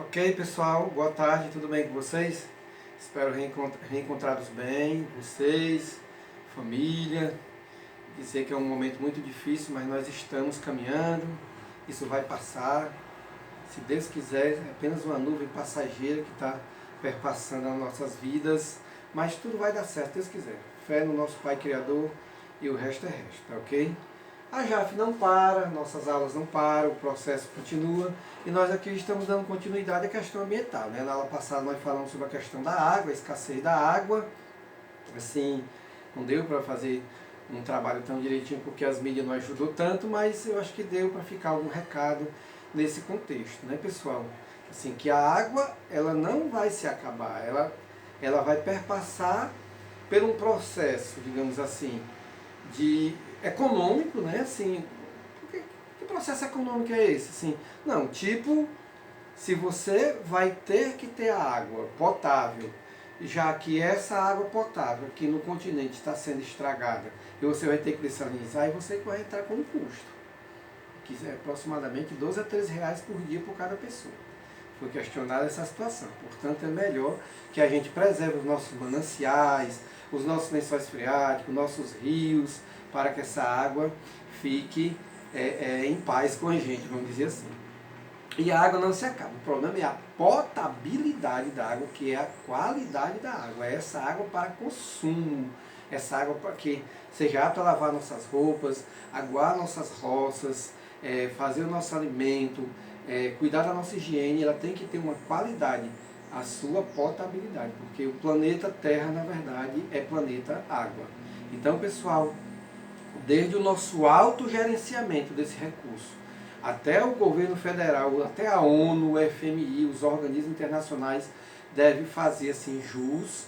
Ok, pessoal, boa tarde, tudo bem com vocês? Espero reencontrá-los bem, vocês, família. Dizer que é um momento muito difícil, mas nós estamos caminhando, isso vai passar. Se Deus quiser, é apenas uma nuvem passageira que está perpassando as nossas vidas, mas tudo vai dar certo, se Deus quiser. Fé no nosso Pai Criador e o resto é resto, tá ok? A JAF não para, nossas aulas não param, o processo continua e nós aqui estamos dando continuidade à questão ambiental, né? Na aula passada nós falamos sobre a questão da água, a escassez da água. Assim, não deu para fazer um trabalho tão direitinho porque as mídias não ajudou tanto, mas eu acho que deu para ficar algum recado nesse contexto, né, pessoal? Assim, que a água, ela não vai se acabar, ela vai perpassar por um processo, digamos assim, de econômico, né? Assim, que processo econômico é esse? Assim, não, tipo, se você vai ter que ter a água potável, já que essa água potável aqui no continente está sendo estragada, e você vai ter que dessalinizar, e você vai entrar com um custo, que é aproximadamente 12 a 13 reais por dia por cada pessoa. Foi questionada essa situação. Portanto, é melhor que a gente preserve os nossos mananciais, os nossos lençóis freáticos, os nossos rios, para que essa água fique em paz com a gente, vamos dizer assim. E a água não se acaba. O problema é a potabilidade da água, que é a qualidade da água. É essa água para consumo. Essa água para que seja apta a lavar nossas roupas, aguar nossas roças, fazer o nosso alimento, cuidar da nossa higiene. Ela tem que ter uma qualidade, a sua potabilidade. Porque o planeta Terra, na verdade, é planeta água. Então, pessoal, desde o nosso autogerenciamento desse recurso, até o governo federal, até a ONU, o FMI, os organismos internacionais devem fazer assim jus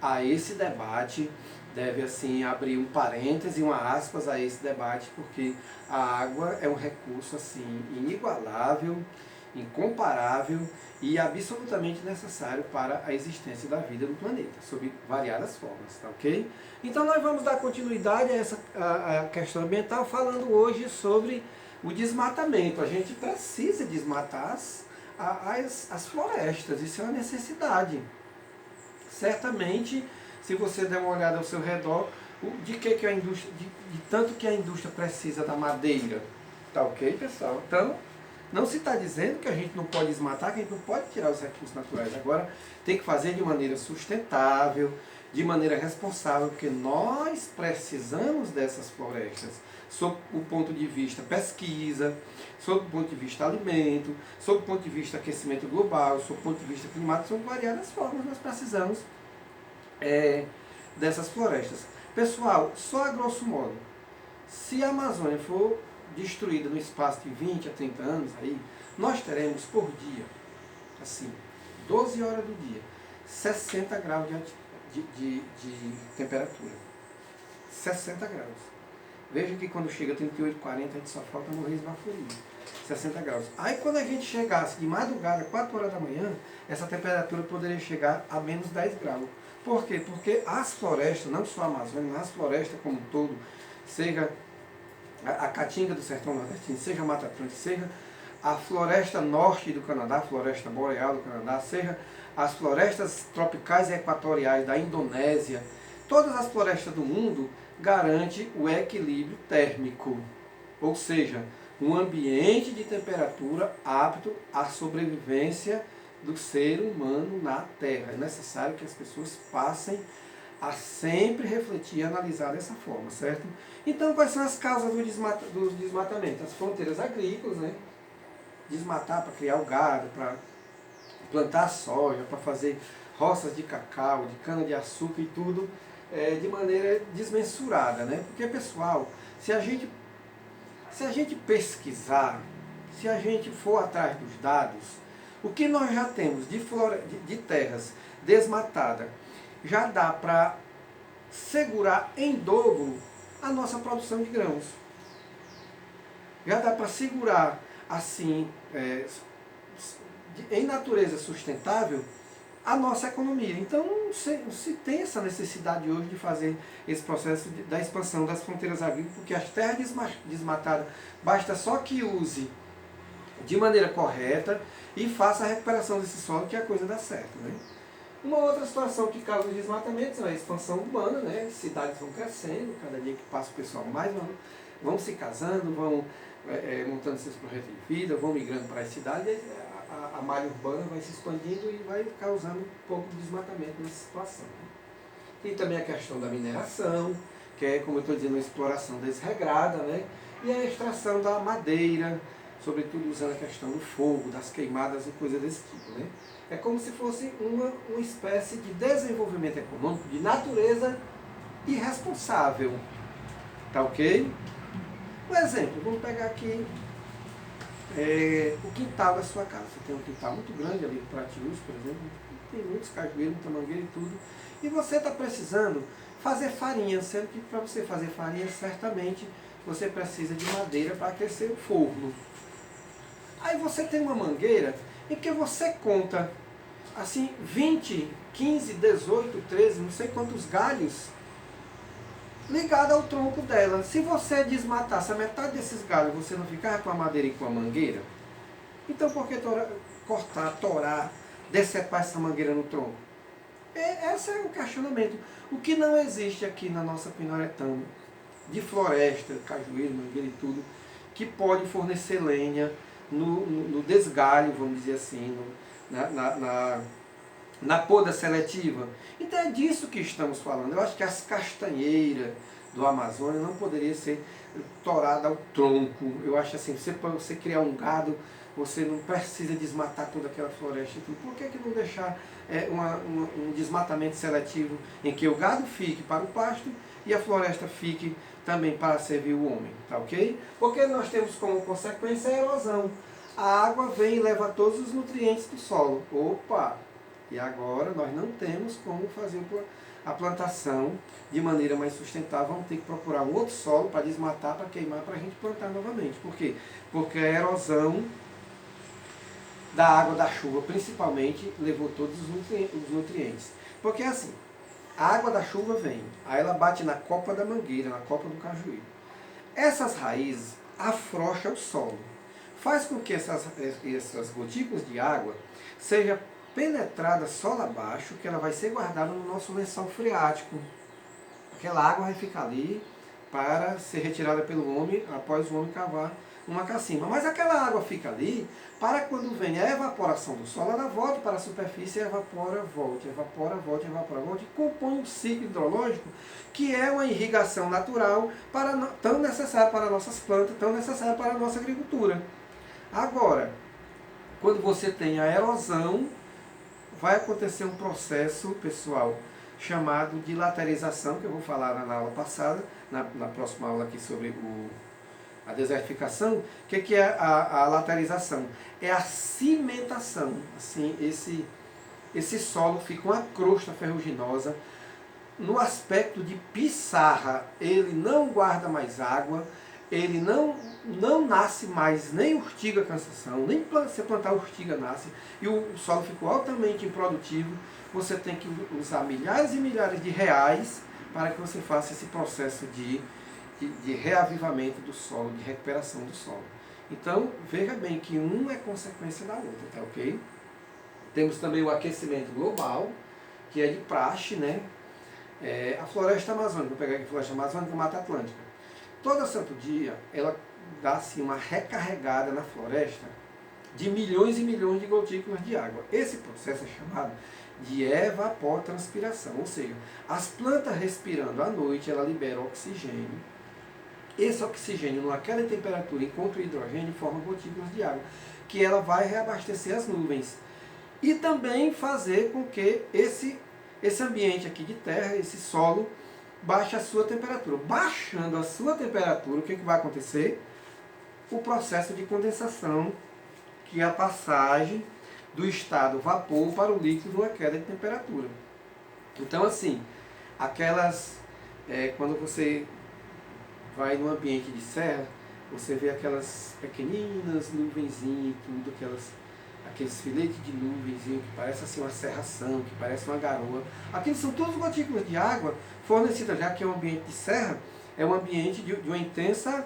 a esse debate, deve assim abrir um parêntese, uma aspas a esse debate, porque a água é um recurso assim inigualável, incomparável e absolutamente necessário para a existência da vida no planeta, sob variadas formas, tá ok? Então nós vamos dar continuidade a essa a questão ambiental, falando hoje sobre o desmatamento. A gente precisa desmatar as florestas, isso é uma necessidade. Certamente, se você der uma olhada ao seu redor, de que a indústria, de tanto que a indústria precisa da madeira, tá ok, pessoal? Então, não se está dizendo que a gente não pode desmatar, que a gente não pode tirar os recursos naturais. Agora, tem que fazer de maneira sustentável, de maneira responsável, porque nós precisamos dessas florestas, sob o ponto de vista pesquisa, sob o ponto de vista alimento, sob o ponto de vista aquecimento global, sob o ponto de vista climático, são variadas formas nós precisamos dessas florestas. Pessoal, só a grosso modo, se a Amazônia for destruída no espaço de 20 a 30 anos, aí, nós teremos por dia, assim, 12 horas do dia, 60 graus de temperatura. 60 graus. Veja que quando chega a 38, 40, a gente só falta morrer esbaforido. 60 graus. Aí quando a gente chegasse de madrugada, 4 horas da manhã, essa temperatura poderia chegar a menos 10 graus. Por quê? Porque as florestas, não só a Amazônia, mas as florestas como um todo, seja a Caatinga do Sertão Nordestino, seja a Mata Atlântica, seja a floresta norte do Canadá, a floresta boreal do Canadá, seja as florestas tropicais e equatoriais da Indonésia, todas as florestas do mundo garantem o equilíbrio térmico, ou seja, um ambiente de temperatura apto à sobrevivência do ser humano na Terra. É necessário que as pessoas passem a sempre refletir e analisar dessa forma, certo? Então, quais são as causas do desmatamento? As fronteiras agrícolas, né? Desmatar para criar o gado, para plantar soja, para fazer roças de cacau, de cana-de-açúcar e tudo de maneira desmensurada, né? Porque, pessoal, se a gente pesquisar, se a gente for atrás dos dados, o que nós já temos de terras desmatadas já dá para segurar em dobro a nossa produção de grãos. Já dá para segurar, assim, em natureza sustentável, a nossa economia. Então, se tem essa necessidade hoje de fazer esse processo da expansão das fronteiras agrícolas, porque as terras desmatadas, basta só que use de maneira correta e faça a recuperação desse solo, que a coisa dá certo, né? Uma outra situação que causa os desmatamentos é a expansão urbana, né? As cidades vão crescendo, cada dia que passa o pessoal mais vão se casando, vão montando seus projetos de vida, vão migrando para as cidades, e a malha urbana vai se expandindo e vai causando um pouco de desmatamento nessa situação, né? Tem também a questão da mineração, que é, como eu estou dizendo, a exploração desregrada, né? E a extração da madeira, sobretudo usando a questão do fogo, das queimadas e coisas desse tipo, né? É como se fosse uma espécie de desenvolvimento econômico de natureza irresponsável. Tá ok? Um exemplo, vamos pegar aqui o quintal da sua casa. Você tem um quintal muito grande ali, Pratiús, por exemplo, tem muitos cajueiros, muita mangueira e tudo. E você está precisando fazer farinha, sendo que para você fazer farinha, certamente você precisa de madeira para aquecer o forno. Aí você tem uma mangueira em que você conta assim 20, 15, 18, 13, não sei quantos galhos ligado ao tronco dela. Se você desmatasse a metade desses galhos, você não ficava com a madeira e com a mangueira? Então por que cortar, torar, decepar essa mangueira no tronco? Esse é o questionamento. O que não existe aqui na nossa Pinoretama, de floresta, cajueiro, mangueira e tudo, que pode fornecer lenha no desgalho, vamos dizer assim, na poda seletiva. Então é disso que estamos falando. Eu acho que as castanheiras do Amazonas não poderiam ser toradas ao tronco. Eu acho assim, para você criar um gado, você não precisa desmatar toda aquela floresta e tudo. Por que não deixar um desmatamento seletivo em que o gado fique para o pasto e a floresta fique também para servir o homem, tá ok? Porque nós temos como consequência a erosão. A água vem e leva todos os nutrientes do solo. Opa! E agora nós não temos como fazer a plantação de maneira mais sustentável. Vamos ter que procurar um outro solo para desmatar, para queimar, para a gente plantar novamente. Por quê? Porque a erosão da água da chuva, principalmente, levou todos os nutrientes. Porque assim, a água da chuva vem, aí ela bate na copa da mangueira, na copa do cajueiro. Essas raízes afrouxam o solo. Faz com que essas gotículas de água sejam penetrada solo abaixo, que ela vai ser guardada no nosso lençol freático. Aquela água vai ficar ali para ser retirada pelo homem após o homem cavar uma cacimba. Mas aquela água fica ali para quando vem a evaporação do solo, ela volta para a superfície e evapora, volte, evapora, volte, evapora, volte, e compõe um ciclo hidrológico que é uma irrigação natural tão necessária para nossas plantas, tão necessária para a nossa agricultura. Agora, quando você tem a erosão, vai acontecer um processo, pessoal, chamado de laterização, que eu vou falar na aula passada, na próxima aula aqui sobre a desertificação. O que é a laterização? É a cimentação. Assim, esse solo fica uma crosta ferruginosa. No aspecto de pissarra, ele não guarda mais água, ele não nasce mais nem urtiga cansação, nem se plantar urtiga nasce, e o solo ficou altamente improdutivo. Você tem que usar milhares e milhares de reais para que você faça esse processo de reavivamento do solo, de recuperação do solo. Então, veja bem que um é consequência da outra, tá ok? Temos também o aquecimento global, que é de praxe, né? A floresta amazônica, vou pegar aqui a floresta amazônica e a Mata Atlântica. Todo santo dia, ela dá assim, uma recarregada na floresta de milhões e milhões de gotículas de água. Esse processo é chamado de evapotranspiração, ou seja, as plantas respirando à noite, ela libera oxigênio. Esse oxigênio, naquela temperatura, encontra o hidrogênio, forma gotículas de água, que ela vai reabastecer as nuvens. E também fazer com que esse ambiente aqui de terra, esse solo, baixe a sua temperatura. Baixando a sua temperatura, o que vai acontecer? O processo de condensação, que é a passagem do estado vapor para o líquido numa queda de temperatura. Então, assim, quando você vai num ambiente de serra, você vê aquelas pequeninas nuvenzinhas e tudo, aqueles filetes de nuvenzinho que parece assim uma serração, que parece uma garoa. Aqueles são todos gotículas de água fornecidas, já que é um ambiente de serra, é um ambiente de uma intensa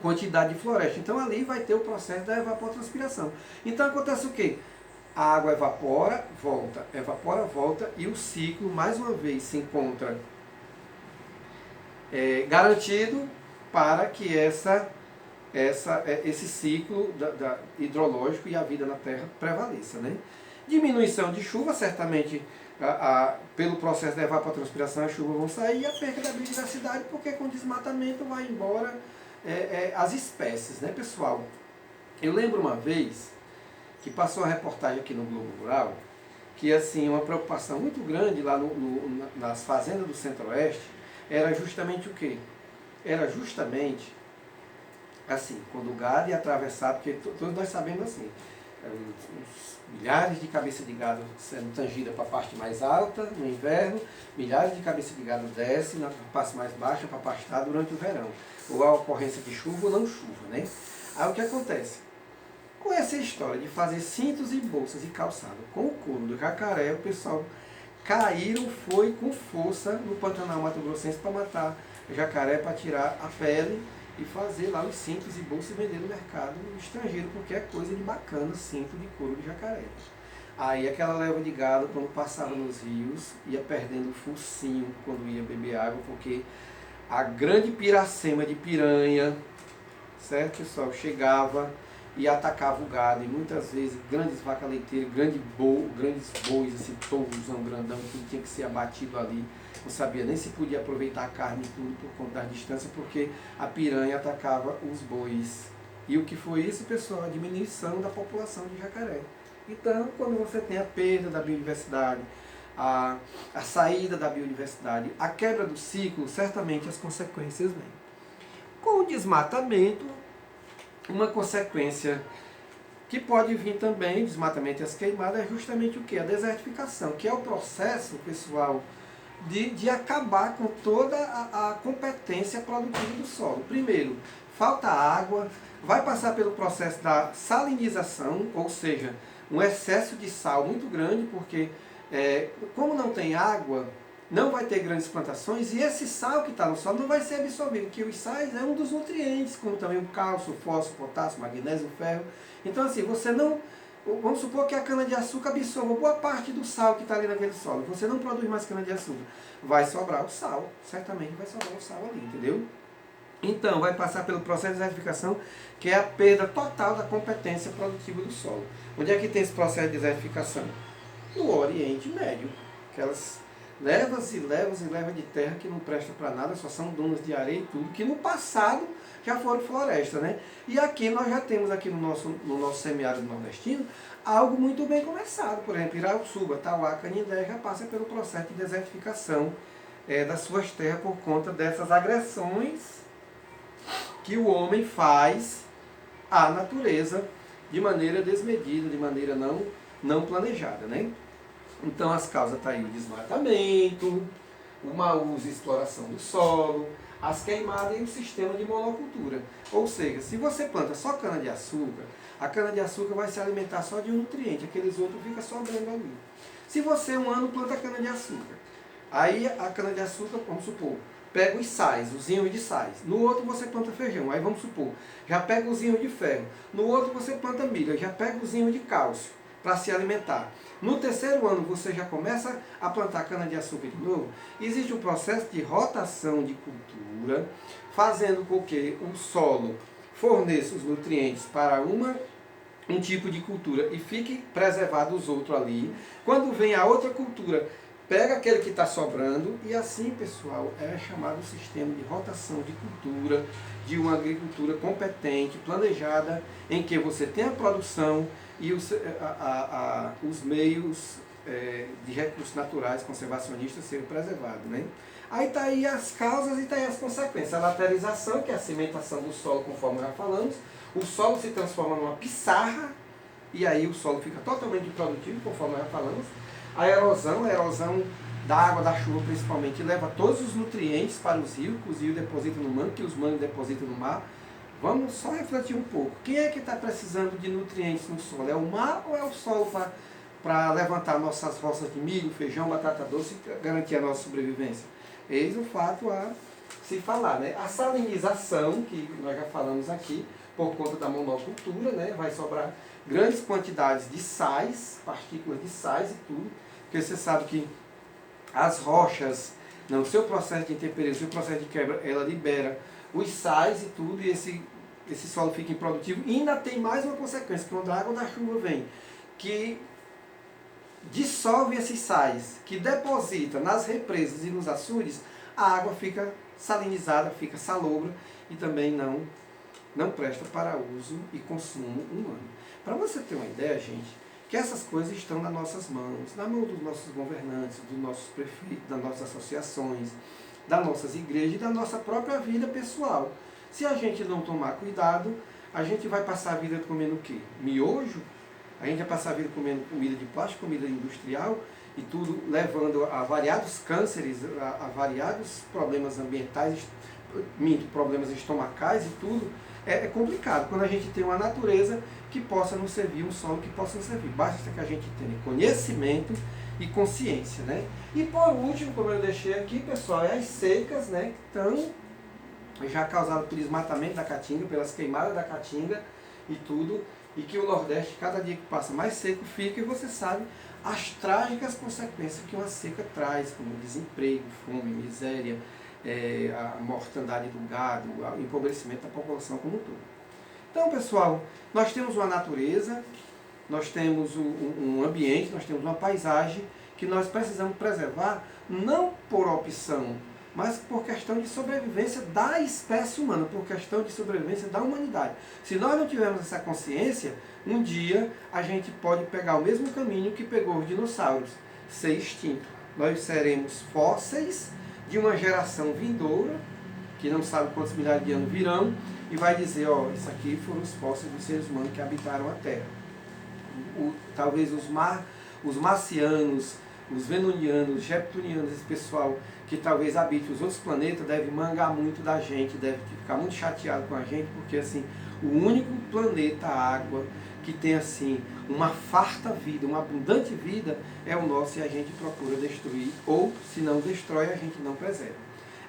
quantidade de floresta. Então ali vai ter o processo da evapotranspiração. Então acontece o quê? A água evapora, volta e o ciclo mais uma vez se encontra garantido para que esse ciclo hidrológico e a vida na Terra prevaleça, né? Diminuição de chuva, certamente pelo processo da evapotranspiração as chuvas vão sair e a perda da biodiversidade, porque com desmatamento vai embora as espécies, né, pessoal? Eu lembro uma vez que passou uma reportagem aqui no Globo Rural, que assim, uma preocupação muito grande lá nas fazendas do Centro-Oeste era justamente o quê? Era justamente assim, quando o gado ia atravessar, porque todos nós sabemos assim, milhares de cabeças de gado sendo tangida para a parte mais alta no inverno, milhares de cabeças de gado descem na parte mais baixa para pastar durante o verão, ou a ocorrência de chuva ou não chuva, né? Aí o que acontece? Com essa história de fazer cintos e bolsas e calçado com o couro do jacaré, o pessoal foi com força no Pantanal Mato Grossense para matar jacaré, para tirar a pele e fazer lá os cintos e bolsas e vender no mercado estrangeiro, porque é coisa de bacana, cinto de couro de jacaré. Aí aquela leva de gado, quando passava nos rios, ia perdendo o focinho quando ia beber água, porque a grande piracema de piranha, certo, pessoal, chegava e atacava o gado, e muitas vezes grandes vacas leiteiras, grandes bois, esse touzão grandão, que tinha que ser abatido ali. Não sabia nem se podia aproveitar a carne e tudo por conta da distância, porque a piranha atacava os bois. E o que foi isso, pessoal? A diminuição da população de jacaré. Então, quando você tem a perda da biodiversidade, a saída da biodiversidade, a quebra do ciclo, certamente as consequências vêm. Com o desmatamento, uma consequência que pode vir também, desmatamento e as queimadas, é justamente o que? A desertificação, que é o processo, pessoal, de acabar com toda a competência produtiva do solo. Primeiro, falta água, vai passar pelo processo da salinização, ou seja, um excesso de sal muito grande, porque como não tem água, não vai ter grandes plantações, e esse sal que está no solo não vai ser absorvido, que os sais é um dos nutrientes, como também o cálcio, o fósforo, o potássio, o magnésio, o ferro. Então assim, você não... Vamos supor que a cana-de-açúcar absorva boa parte do sal que está ali naquele solo. Você não produz mais cana-de-açúcar. Vai sobrar o sal, certamente vai sobrar o sal ali, entendeu? Então, vai passar pelo processo de desertificação, que é a perda total da competência produtiva do solo. Onde é que tem esse processo de desertificação? No Oriente Médio. Aquelas levas e levas e levas de terra que não prestam para nada, só são dunas de areia e tudo, que no passado já foram floresta, né? E aqui nós já temos aqui no nosso semiárido nordestino algo muito bem começado. Por exemplo, Irauçuba, Tauá, Canindé já passa pelo processo de desertificação das suas terras por conta dessas agressões que o homem faz à natureza de maneira desmedida, de maneira não planejada, né? Então as causas estão aí o desmatamento, o mau uso e exploração do solo, as queimadas e o sistema de monocultura. Ou seja, se você planta só cana-de-açúcar, a cana-de-açúcar vai se alimentar só de um nutriente, aqueles outros ficam sobrando ali. Se você um ano planta cana-de-açúcar, aí a cana-de-açúcar, vamos supor, pega os sais, os íons de sais. No outro você planta feijão, aí vamos supor, já pega os íons de ferro. No outro você planta milho, já pega os íons de cálcio para se alimentar. No terceiro ano você já começa a plantar cana-de-açúcar de novo. Existe um processo de rotação de cultura, fazendo com que o solo forneça os nutrientes para um tipo de cultura e fique preservado os outros ali. Quando vem a outra cultura, pega aquele que está sobrando, e assim, pessoal, é chamado sistema de rotação de cultura, de uma agricultura competente, planejada, em que você tem a produção e os meios de recursos naturais conservacionistas serem preservados, né? Aí está aí as causas e está aí as consequências. A laterização, que é a cimentação do solo, conforme já falamos. O solo se transforma numa pissarra, e aí o solo fica totalmente improdutivo, conforme já falamos. A erosão da água, da chuva principalmente, leva todos os nutrientes para os rios, que os rios depositam no mangue, que os mangues depositam no mar. Vamos só refletir um pouco. Quem é que está precisando de nutrientes no solo? É o mar ou é o solo para levantar nossas roças de milho, feijão, batata doce e garantir a nossa sobrevivência? Eis o fato se falar, né? A salinização, que nós já falamos aqui, por conta da monocultura, né? Vai sobrar grandes quantidades de sais, partículas de sais e tudo, porque você sabe que as rochas, no seu processo de intemperia, no seu processo de quebra, ela libera os sais e tudo, e esse solo fica improdutivo. E ainda tem mais uma consequência, quando a água da chuva vem, que dissolve esses sais, que deposita nas represas e nos açudes, a água fica salinizada, fica salobra e também não presta para uso e consumo humano. Para você ter uma ideia, gente, que essas coisas estão nas nossas mãos, na mão dos nossos governantes, dos nossos prefeitos, das nossas associações, das nossas igrejas e da nossa própria vida pessoal. Se a gente não tomar cuidado, a gente vai passar a vida comendo o quê? Miojo? A gente vai passar a vida comendo comida de plástico, comida industrial, e tudo levando a variados cânceres, a variados problemas ambientais, problemas estomacais e tudo. É complicado quando a gente tem uma natureza que possa nos servir, um solo que possa nos servir. Basta que a gente tenha conhecimento e consciência, né? E por último, como eu deixei aqui, pessoal, é as secas, né, que estão já causadas por desmatamento da caatinga, pelas queimadas da caatinga e tudo, e que o Nordeste, cada dia que passa mais seco fica, e você sabe as trágicas consequências que uma seca traz, como desemprego, fome, miséria, a mortandade do gado, o empobrecimento da população como um todo. Então, pessoal, nós temos uma natureza, nós temos um ambiente, nós temos uma paisagem que nós precisamos preservar, não por opção, mas por questão de sobrevivência da espécie humana, por questão de sobrevivência da humanidade. Se nós não tivermos essa consciência, um dia a gente pode pegar o mesmo caminho que pegou os dinossauros, ser extinto. Nós seremos fósseis de uma geração vindoura, que não sabe quantos milhares de anos virão, e vai dizer, ó, isso aqui foram os fósseis dos seres humanos que habitaram a Terra. Talvez os marcianos, os venonianos, os reptilianos, esse pessoal que talvez habite os outros planetas, deve mangar muito da gente, deve ficar muito chateado com a gente, porque assim, o único planeta água que tem assim uma farta vida, uma abundante vida, é o nosso, e a gente procura destruir, ou se não destrói, a gente não preserva.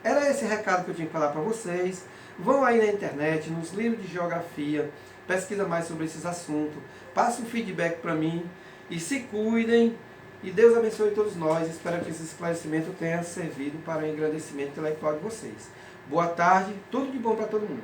Era esse recado que eu tinha que falar para vocês. Vão aí na internet, nos livros de geografia, pesquisa mais sobre esses assuntos, passa um feedback para mim, e se cuidem, e Deus abençoe todos nós. Espero que esse esclarecimento tenha servido para o engrandecimento intelectual de vocês. Boa tarde, tudo de bom para todo mundo.